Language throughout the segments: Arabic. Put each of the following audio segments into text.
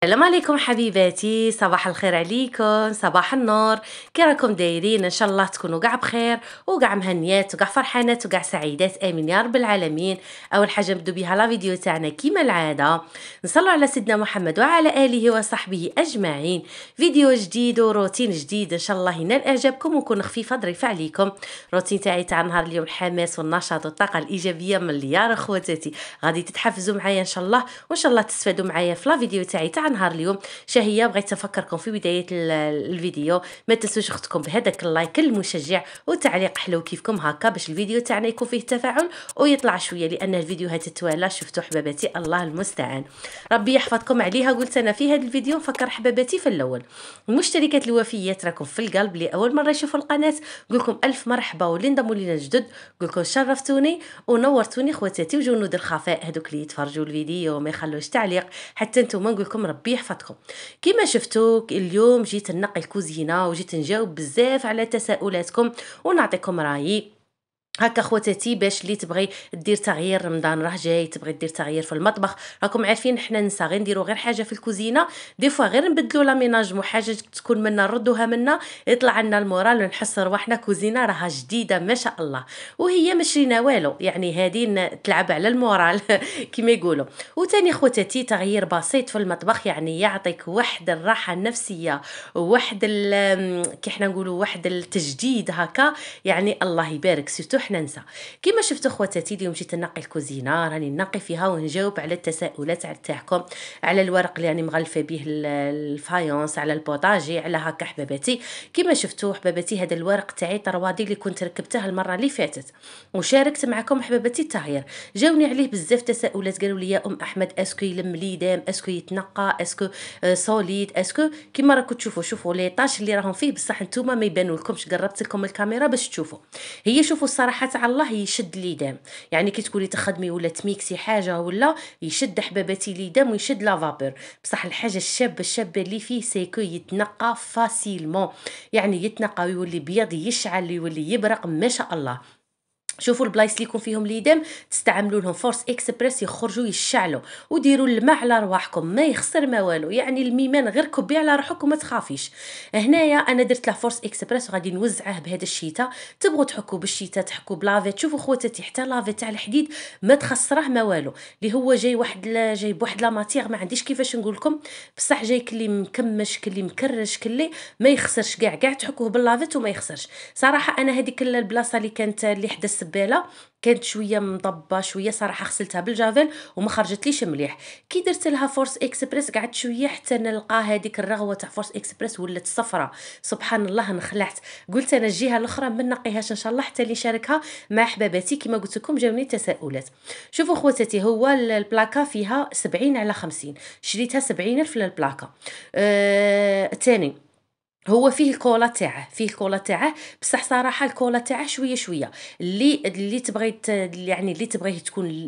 السلام عليكم حبيباتي، صباح الخير عليكم، صباح النور. كي راكم دايرين؟ ان شاء الله تكونوا قاع بخير وقاع مهنيات وقاع فرحانات وقاع سعيدات، امين يا رب العالمين. اول حاجه نبدو بها لا فيديو تاعنا كيما العاده، نصلوا على سيدنا محمد وعلى اله وصحبه اجمعين. فيديو جديد وروتين جديد ان شاء الله ينال اعجابكم ونكون خفيفه ظريفه عليكم. روتين تاعي تاع نهار اليوم الحماس والنشاط والطاقه الايجابيه من اليار اخواتاتي، غادي تتحفزوا معايا ان شاء الله، وان شاء الله تستفادوا معايا في لا فيديو تاعي تاع نهار اليوم. شهيه بغيت نفكركم في بدايه الفيديو ما تنسوش اختكم بهذاك اللايك المشجع وتعليق حلو كيفكم هكا باش الفيديو تاعنا يكون فيه تفاعل ويطلع شويه، لان الفيديوهات التوالى شفتوا حباباتي الله المستعان. ربي يحفظكم عليها. قلت انا في هذا الفيديو نفكر حباباتي في الاول المشتركات الوفيات راكم في القلب، اللي اول مره يشوفوا القناه نقول لكم الف مرحبا، واللي انضموا لينا جدد نقول لكم شرفتوني ونورتوني خواتاتي وجنود الخفاء هذوك اللي يتفرجوا الفيديو وما يخلوش تعليق حتى نتوما نقول لكم ربي يحفظكم. كيما شفتوا اليوم جيت نقي الكوزينه وجيت نجاوب بزاف على تساؤلاتكم ونعطيكم رايي هكا خواتاتي، باش اللي تبغي دير تغيير رمضان راه جاي، تبغي دير تغيير في المطبخ. راكم عارفين حنا نسا غير نديرو غير حاجه في الكوزينه، دي فوا غير نبدلو لاميناجمو حاجه تكون منا نردوها منا يطلع لنا المورال ونحس رواحنا كوزينه راها جديده ما شاء الله، وهي ما شرينا والو، يعني هذه تلعب على المورال كما يقولوا. وتاني خواتاتي تغيير بسيط في المطبخ يعني يعطيك واحد الراحه النفسيه وواحد كي حنا نقولوا واحد التجديد هكا، يعني الله يبارك. سيرتو حنا ننسى كيما شفتوا خواتاتي اليوم جيت نقي الكوزينه، راني نقي فيها ونجاوب على التساؤلات تاعكم على الورق اللي راني مغلفه به الفايونس، على البوطاجي، على هكا حباباتي. كيما شفتوا حباباتي هذا الورق تاعي طروادي اللي كنت ركبته المره اللي فاتت وشاركت معكم حباباتي التغيير. جاوني عليه بزاف تساؤلات، قالوا لي يا ام احمد اسكو يلم ليدام، اسكو يتنقى، اسكو سوليد، اسكو كيما راكم تشوفوا. شوفوا لي طاش اللي راهم فيه بصح نتوما ما يبانوا لكمش، قربت لكم الكاميرا باش تشوفوا. هي شوفوا الصراحه تاع الله يشد ليدام، يعني كي تكوني تخدمي ولا تميكسي حاجه ولا يشد حباباتي ليدام ويشد لافابور. بصح الحاجه الشابه اللي فيه سيكو يتنقى فاسيلمون، يعني يتنقى ويولي بيض يشعل يولي يبرق ما شاء الله. شوفوا البلايص اللي يكون فيهم ليدام تستعملوا لهم فورس اكسبريس يخرجوا يشعلوا، وديروا الماء على رواحكم ما يخسر ما والو، يعني الميمان غير كبي على روحك وما تخافيش. هنايا انا درت له فورس اكسبريس وغادي نوزعه بهذا الشتاء. تبغوا تحكوا بالشتاء تحكوا بلافيت. شوفوا خواتاتي حتى لافيت تاع الحديد ما تخسره ما والو، اللي هو جاي جاي بواحد لا ماتيغ ما عنديش كيفاش نقول لكم، بصح جاي كلي مكمش كلي مكرش كلي ما يخسرش كاع تحكوه باللافيت وما يخسرش. صراحه انا هذيك البلاصه اللي كانت اللي حدا السباله كانت شويه مضبه شويه، صراحه غسلتها بالجافيل وما خرجت مليح. كي درت لها فورس اكسبريس قعدت شويه حتى نلقى هذيك الرغوه تاع فورس اكسبريس ولات صفرة. سبحان الله نخلعت، قلت انا الجهه الاخرى ما نقيهاش ان شاء الله حتى اللي نشاركها مع حباباتي. كما قلت لكم جاوني تساؤلات. شوفوا خواتاتي هو البلاكا فيها 70 على 50، شريتها 70 الف للبلاكا. تاني هو فيه الكولا تاعه، بصح صراحه الكولا تاعه شويه اللي تبغي يعني اللي تبغيه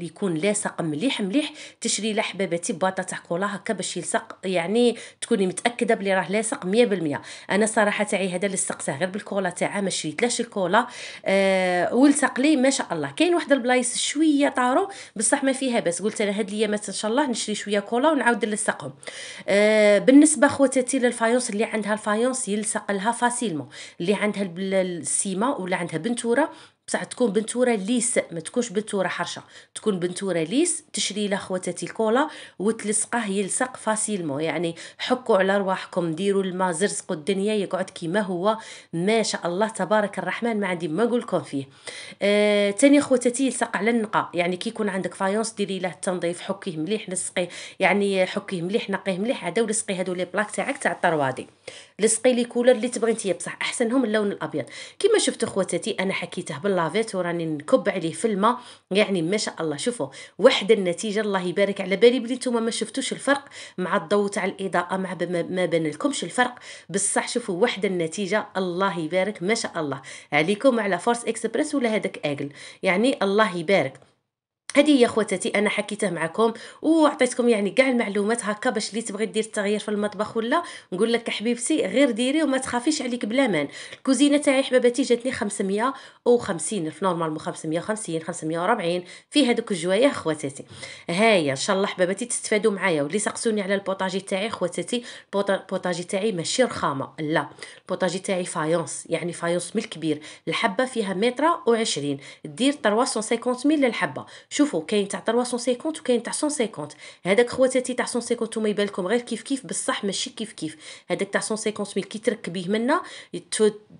يكون لاصق مليح تشري له حباباتي باطه تاع كولا هكا باش يلصق، يعني تكوني متاكده بلي راه لاصق 100%. انا صراحه تاعي هذا اللي لصقته غير بالكولا تاعه ما شريتلاش الكولا. ولصق لي ما شاء الله. كاين واحد البلايص شويه طارو بصح ما فيها بس، قلت انا هاد الايامات ان شاء الله نشري شويه كولا ونعاود نلصقهم. بالنسبه خواتاتي للفايونس اللي عندها الفايونس يلصق لها فاسيلمون، اللي عندها السيما ولا عندها بنتوره بصح تكون بنتوره ليس ما تكونش بنتوره حرشه، تكون بنتوره ليس تشري له خواتاتي الكولا وتلصقه يلصق فاسيلمون. يعني حكوا على رواحكم ديروا الماء زرزقوا الدنيا يقعد كيما هو ما شاء الله تبارك الرحمن، ما عندي ما نقول لكم فيه. تاني خواتاتي يلصق على النقا، يعني كي يكون عندك فايونس ديري له التنظيف حكيه مليح لصقيه، يعني حكيه مليح نقيه مليح عدا ولصقي هادو لي بلاك تاعك تاع الطروادي، لصقي لي كولر اللي تبغي نتيا بصح احسنهم اللون الابيض. كيما شفتوا خواتاتي انا حكيته باللافيت وراني نكب عليه في الماء، يعني ما شاء الله. شوفوا واحد النتيجه الله يبارك، على بالي بلي نتوما ما شفتوش الفرق مع الضوء تاع الاضاءه مع ما بان لكمش الفرق، بصح شوفوا واحد النتيجه الله يبارك ما شاء الله عليكم على فورس اكسبريس ولا هذاك اجل، يعني الله يبارك. هذه هي خواتاتي، انا حكيته معكم وعطيتكم يعني كاع المعلومات هكا باش اللي تبغي دير التغيير في المطبخ ولا نقول لك حبيبتي غير ديري وما تخافيش عليك بلا مان. الكوزينه تاعي حباباتي جاتني 550 في نورمالمون 550 540 في هذوك الجوايه خواتاتي. هاهي ان شاء الله حباباتي تستفادوا معايا. واللي سقسوني على البوطاجي تاعي خواتاتي، البوطاجي تاعي ماشي رخامه، لا البوطاجي تاعي فايونس، يعني فايونس من الكبير. الحبه فيها متر و20، دير 350 ميل للحبه. شوفوا كاين تاع 350 وكاين تاع 150. هذاك خواتاتي تاع 150 نتوما يبان لكم غير كيف كيف، بصح ماشي كيف كيف. هذاك تاع 150 ميل كي تركبيه منا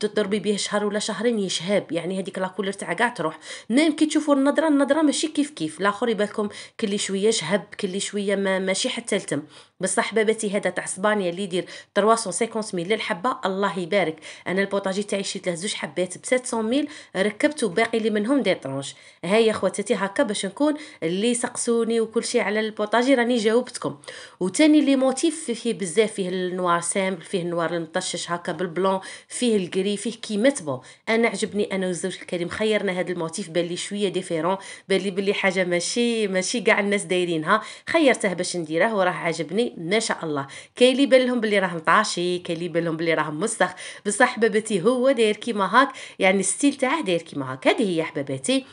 تضربي به شهر ولا شهرين يشهب، يعني هذيك لا كولر تاع كاع تروح. ميم كي تشوفوا النظره ماشي كيف كيف، الاخر يبان لكم كلي شويه شهب كلي شويه ماشي حتى لتم. بصح حباباتي هذا تاع اسبانيا اللي يدير 350 ميل للحبه الله يبارك. انا البوطاجي تاعي شريت له زوج حبات ب 700 ميل، ركبت وباقي لي منهم دي طرونش. هيا خواتاتي هكا باش نكون اللي سقسوني وكل شيء على البوطاجي راني جاوبتكم. وتاني لي موتيف فيه بزاف، فيه النوار سامبل، فيه النوار المطشش هكا بالبلون، فيه الكري، فيه كيما تبو. انا عجبني انا وزوج الكريم خيرنا هذا الموتيف، بان لي شويه ديفيرون، بان لي بلي حاجه ماشي كاع الناس دايرينها. خيرته باش نديره وراه عجبني ما شاء الله. كاين اللي بان لهم بلي راه مطاشي، كاين اللي بان لهم بلي راه مسخ، بصح حبابتي هو داير كيما هاك، يعني الستيل تاعه داير كيما هاك. هذه هي حباباتي.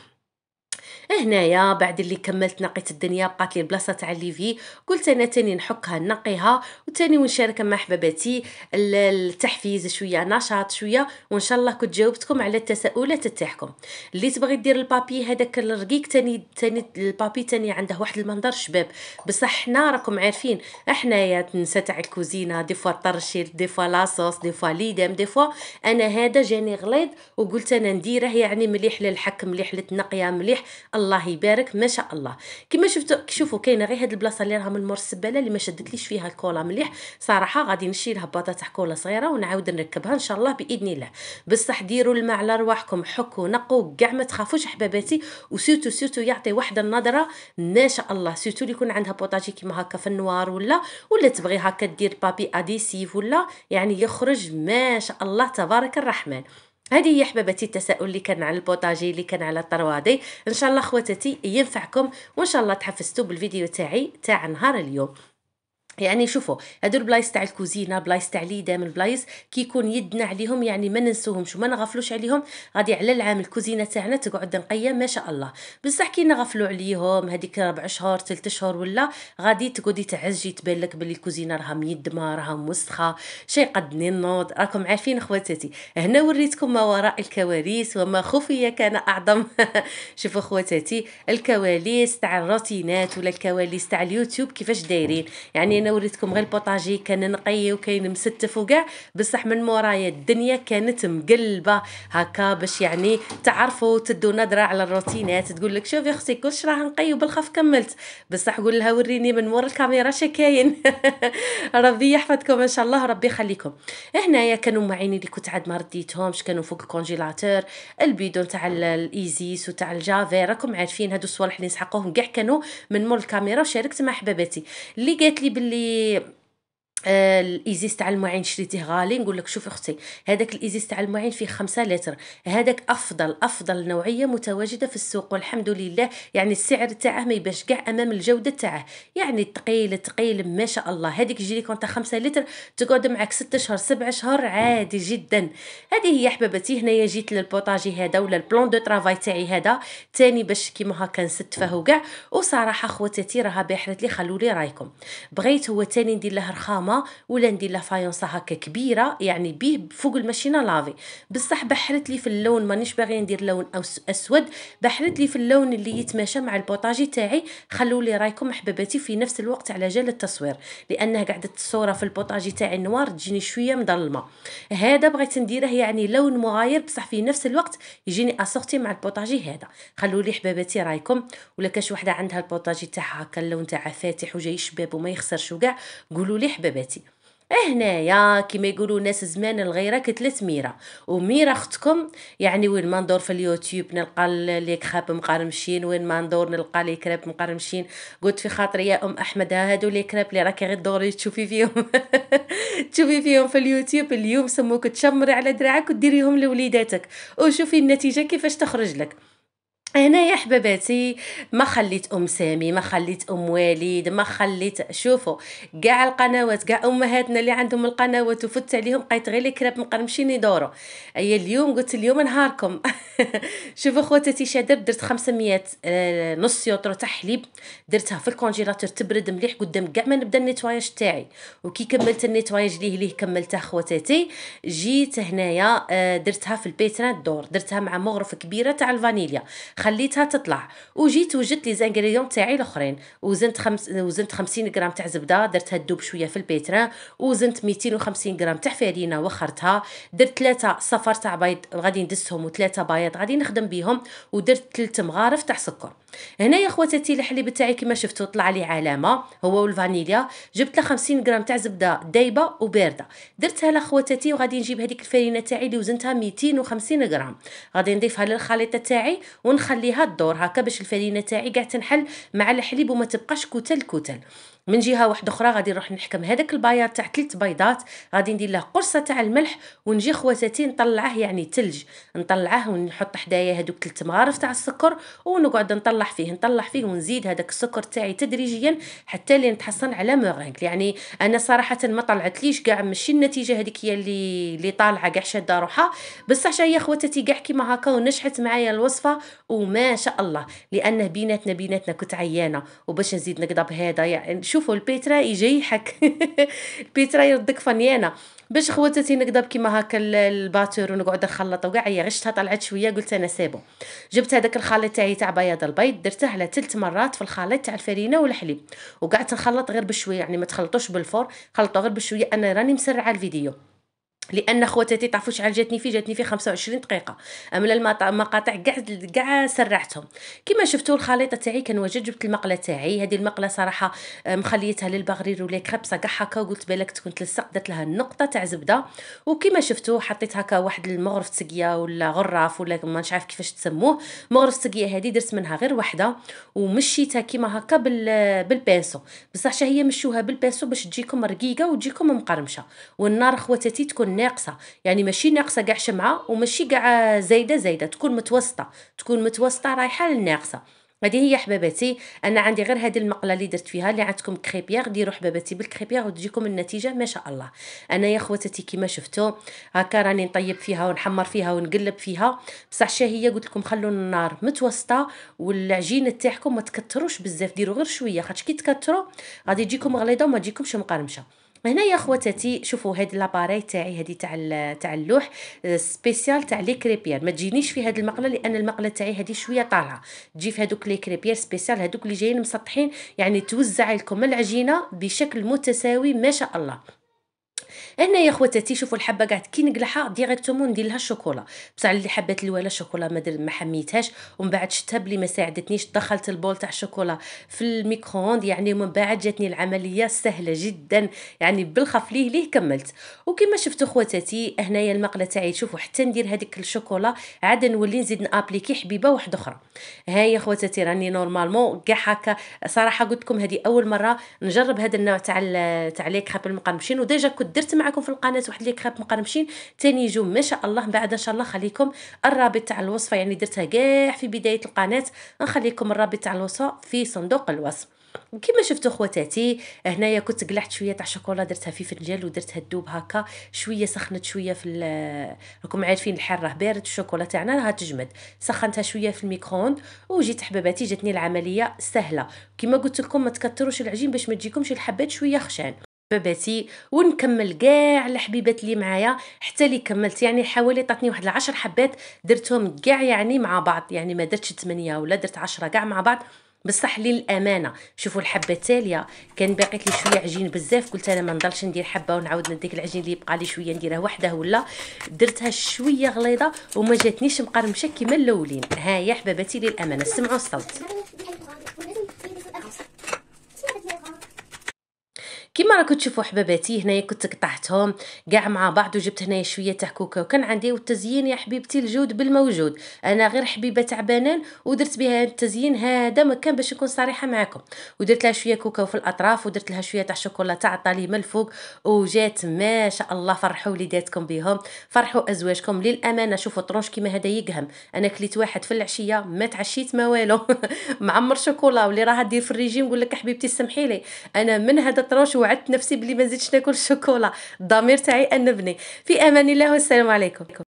هنايا بعد اللي كملت نقيت الدنيا بقات لي البلاصه تاع الليفي، قلت انا تاني نحكها نقيها وتاني ونشارك مع حباباتي التحفيز شويه نشاط شويه. وان شاء الله كنت جاوبتكم على التساؤلات تاعكم. اللي تبغي دير البابي هذاك الرقيق تاني البابي تاني عنده واحد المنظر شباب، بصح حنا راكم عارفين حنايا النساء تاع الكوزينه دي فوا طرشي دي فوا لاصوص دي فوا ليدام دي فوا. انا هذا جاني غليظ وقلت انا نديره يعني مليح للحك مليح للتنقيه مليح الله يبارك ما شاء الله. كما شوفوا كاينه غير هاد البلاصه اللي راها من مور السباله اللي ما شدتليش فيها الكولا مليح صراحه، غادي نشيل لها باطه تاع كولا صغيره ونعاود نركبها ان شاء الله باذن الله. بصح ديروا الماء على رواحكم، حكوا نقوا كاع ما تخافوش حباباتي. وسيرتو يعطي واحد النظره ما شاء الله، سيرتو اللي يكون عندها بوطاجي كيما هكا في النوار ولا تبغي هكا دير بابي اديسيف ولا يعني يخرج ما شاء الله تبارك الرحمن. هذه هي حباباتي التساؤل اللي كان على البوطاجي اللي كان على الطروادي. ان شاء الله خواتاتي ينفعكم وان شاء الله تحفزتوا بالفيديو تاعي تاع نهار اليوم. يعني شوفوا هادو البلايص تاع الكوزينه بلايص تاع ليدام البلايص كيكون يدنا عليهم يعني ما ننسوهمش وما نغفلوش عليهم. غادي على العام الكوزينه تاعنا تقعد نقيه ما شاء الله. بصح كي نغفلوا عليهم هذيك 4 شهور 3 شهور ولا غادي تقعدي تعزجي تبان لك بلي الكوزينه راها ميدمه راها موسخه شي قدني النوض. راكم عارفين اخواتاتي هنا وريتكم ما وراء الكواليس وما خفي كان اعظم. شوفوا اخواتاتي الكواليس تاع الروتينات ولا الكواليس تاع اليوتيوب كيفاش دايرين. يعني انا وريتكم غير البوطاجي كان نقي وكاين مستف وكاع، بصح من مورايا الدنيا كانت مقلبه هكا باش يعني تعرفوا تدوا نظره على الروتينات. تقول لك شوفي اختي كلش راه نقي وبالخف كملت، بصح قول لها وريني من مور الكاميرا شكاين. ربي يحفظكم ان شاء الله ربي يخليكم. هنايا كانوا معيني اللي كنت عاد ما رديتهمش كانوا فوق الكونجيلاتور، البيدون تاع الايزيس وتاع الجافي راكم عارفين هادو الصوالح اللي نسحقوهم كاع كانوا من مول الكاميرا. وشاركت مع حباباتي اللي قالت لي باللي الايزيس تاع المعين شريتيه غالي. نقول لك شوفي اختي هذاك الايزيس تاع المعين فيه 5 لتر، هذاك افضل نوعيه متواجده في السوق والحمد لله. يعني السعر تاعه ما يبانش كاع امام الجوده تاعه، يعني ثقيل ما شاء الله. هذيك يجي لك تاع 5 لتر تقعد معك 6 شهور 7 شهور عادي جدا. هذه هي حبابتي. هنايا جيت للبوطاجي هذا ولا البلان دو طرافاي تاعي هذا تاني باش كيما هكا نستفه وكاع. وصراحه خواتاتي راها بحرت لي خلوا لي رايكم. بغيت هو تاني ندير له رخامه ولا ندير له فايونصه هكا كبيره يعني بيه فوق الماشينه لافي، بصح بحرت لي في اللون مانيش باغي ندير لون اسود، بحرت لي في اللون اللي يتماشى مع البوطاجي تاعي. خلوا لي رايكم حباباتي في نفس الوقت على جال التصوير لانه قعدت الصوره في البوطاجي تاعي النوار تجيني شويه مظلمه. هذا بغيت نديره يعني لون مغاير بصح في نفس الوقت يجيني اسورتي مع البوطاجي هذا. خلوا لي حباباتي رايكم. ولا كاش وحده عندها البوطاجي تاعها هكا اللون تاعها فاتح وجاي شباب وما يخسرش وكاع قولوا لي حباباتي. هنايا كيما يقولوا ناس زمان الغيره كتلت ميره وميره اختكم. يعني وين ما ندور في اليوتيوب نلقى لي كراب مقرمشين، وين ما ندور نلقى لي كراب مقرمشين. قلت في خاطري يا ام احمد هادو لي كراب اللي راكي غير دوري تشوفي فيهم تشوفي فيهم في اليوتيوب اليوم سموك تشمري على دراعك وديريهم لوليداتك وشوفي النتيجه كيفاش تخرج لك. هنايا حباباتي ما خليت ام سامي، ما خليت ام وليد، ما خليت، شوفوا كاع القنوات، كاع امهاتنا اللي عندهم القنوات وفت عليهم بقيت غير لي كراب مقرمشين يدوروا. اي اليوم قلت اليوم نهاركم. شوفوا خواتاتي شادر درت 500 نص يوترو تاع حليب، درتها في الكونجيلاتور تبرد مليح قدام كاع ما نبدا النيتواياج تاعي. وكي كملت النيتواياج ليه كملته خواتاتي، جيت هنايا درتها في البيتران دور، درتها مع مغرف كبيره تاع الفانيليا، خليتها تطلع. وجيت وجدت لي زانغريديون تاعي الاخرين، وزنت 50 غرام تاع زبده درتها تذوب شويه في البيتران، وزنت 250 غرام تاع فرينه وخرتها، درت 3 صفر تاع بيض غادي ندسهم و3 بياض غادي نخدم بهم، ودرت 3 مغارف تاع سكر. هنايا خواتاتي الحليب تاعي كما شفتوا طلع لي علامه هو والفانيليا، جبت له 50 غرام تاع زبده دايبه وبارده، درتها لخواتاتي، وغادي نجيب هذيك الفرينه تاعي اللي وزنتها 250 غرام، غادي نضيفها للخليطه تاعي ونخليها تدور هكا باش الفرينه تاعي قاع تنحل مع الحليب وما تبقاش كتل كتل. من جهه واحده اخرى غادي نروح نحكم هذاك البياض تاع 3 بيضات، غادي ندير له قرصه تاع الملح، ونجي خواتاتي نطلعه يعني تلج، نطلعه ونحط حدايا هذوك 3 مغارف تاع السكر، ونقعد نطلع فيه ونزيد هذاك السكر تاعي تدريجيا حتى لين نتحصل على مورينك. يعني انا صراحه ما طلعتليش كاع ماشي النتيجه هذيك هي اللي طالعه كاع شاده روحها، بصح هي خواتاتي كاع كيما هكا ونجحت معايا الوصفه وما شاء الله. لانه بيناتنا كنت عيانه، وباش نزيد نقضب هذا يعني شوفوا البيترا يجي يحك. البيترا يردك فنيانه باش خواتاتي نقضب كيما هكا الباتور ونقعد نخلط وكاع. هي غشتها طلعت شويه قلت انا سيبو. جبت هذاك الخليط تاعي تاع بياض البيض درته على 3 مرات في الخليط تاع الفرينه والحليب، وقعدت نخلط غير بشويه، يعني ما تخلطوش بالفور، خلطوا غير بشويه. انا راني مسرعه الفيديو لان خواتاتي تعرفوا شحال جاتني فيه 25 دقيقه، اما المقاطع كاع سرعتهم. كما شفتوا الخليطه تاعي كان واجد. جبت المقله تاعي، هذه المقله صراحه مخليتها للبغرير ولا كربسه كاع هكا، وقلت بالك تكون تلصق، درت لها نقطه تاع زبده. وكما شفتوا حطيت هكا واحد المغرف تسقيه ولا غراف ولا ما نعرف كيفاش تسموه، مغرف تسقيه هذه درت منها غير وحده، ومشيتها كيما هكا بالبانسو. بصح هي مشوها بالبانسو باش تجيكم رقيقه وتجيكم مقرمشه، والنار خواتاتي تكون ناقصه، يعني ماشي ناقصه كاع شمعه وماشي كاع زايده، تكون متوسطه رايحه للناقصه. هذه هي حباباتي. انا عندي غير هذه المقله اللي درت فيها، اللي عندكم كريبيير ديروا حباباتي بالكريبيير وتجيكم النتيجه ما شاء الله. انا يا خواتاتي كيما شفتوا هكا راني نطيب فيها ونحمر فيها ونقلب فيها، بصح هي قلت لكم خلوا النار متوسطه، والعجينه تاعكم ما تكتروش بزاف، ديروا غير شويه، خاطش كي تكتروا غادي تجيكم غليظه وما تجيكمش مقرمشه. هنا يا خواتاتي شوفوا هاد لاباري تاعي، هذه تاع اللوح سبيسيال تاع لي كريبيير، ما تجينيش في هاد المقله لان المقله تاعي هذه شويه طالعه، تجي في هذوك لي كريبيير سبيسيال هذوك اللي جايين مسطحين، يعني توزع لكم العجينه بشكل متساوي ما شاء الله. هنا يا خواتاتي شوفوا الحبه قاعد كي نقلعها ديريكتومون ندير لها الشوكولا، بصح اللي حبات الوالا شوكولا ما حميتهاش، ومن بعد شفتها بلي ما ساعدتنيش، دخلت البول تاع الشوكولا في الميكرووند يعني، ومن بعد جاتني العمليه سهله جدا يعني بالخف ليه كملت. وكما شفتوا خواتاتي هنايا المقله تاعي شوفوا حتى ندير هذيك الشوكولا عاد نولي نزيد نابليكي حبيبه واحده اخرى. ها يا خواتاتي راني نورمالمون كاع هكا، صراحه قلت لكم هذه اول مره نجرب هذا النوع تاع لي كريب المقرمشين، وديجا كنت درت معكم في القناه واحد لي كريب مقرمشين تاني يجوا ما شاء الله. بعد ان شاء الله خليكم الرابط تاع الوصفه، يعني درتها كاع في بدايه القناه، نخليكم الرابط تاع الوصفه في صندوق الوصف. كما شفتوا خواتاتي هنايا كنت قلعت شويه تاع شوكولا درتها في فنجان ودرتها تذوب هكا شويه، سخنت شويه راكم عارفين الحار راه بارد، الشوكولا تاعنا راها تجمد، سخنتها شويه في الميكرووند وجيت حباباتي جاتني العمليه سهله. كما قلت لكم ما تكثروش العجين باش ما تجيكمش الحبات شويه خشان حباباتي. ونكمل كاع الحبيبات اللي معايا حتى اللي كملت، يعني حوالي عطاتني واحد 10 حبات درتهم كاع يعني مع بعض، يعني ما درتش 8 ولا درت 10 كاع مع بعض. بصح للامانه شوفوا الحبه التاليه كان باقي لي شويه عجين بزاف، قلت انا ما نضلش ندير حبه ونعاود نديك العجين اللي يبقى لي شويه نديرها وحده ولا، درتها شويه غليظه وما جاتنيش مقرمشه كيما الاولين. ها يا حباباتي للامانه سمعوا الصوت. كيما راكم تشوفوا حباباتي هنايا كنت قطعتهم كاع مع بعض وجبت هنايا شويه تاع كوكا وكان عندي والتزيين يا حبيبتي الجود بالموجود. انا غير حبيبه تاع بنان ودرت بها التزيين هذا ما كان باش نكون صريحه معكم. ودرت لها شويه كوكا في الاطراف ودرت لها شويه تاع شوكولا تاع طالي من الفوق وجات ما شاء الله. فرحوا وليداتكم بهم، فرحوا ازواجكم للامانه. شوفوا طرونش كيما هذا يقهم. انا كليت واحد في العشيه ما تعشيت ما والو معمر شوكولا واللي راها دير في الريجيم نقول لك حبيبتي سمحي لي. انا من هذا الطرونش وعدت نفسي بلي ما نزيدش ناكل الشوكولا. الضمير تاعي انبني. في امان الله والسلام عليكم.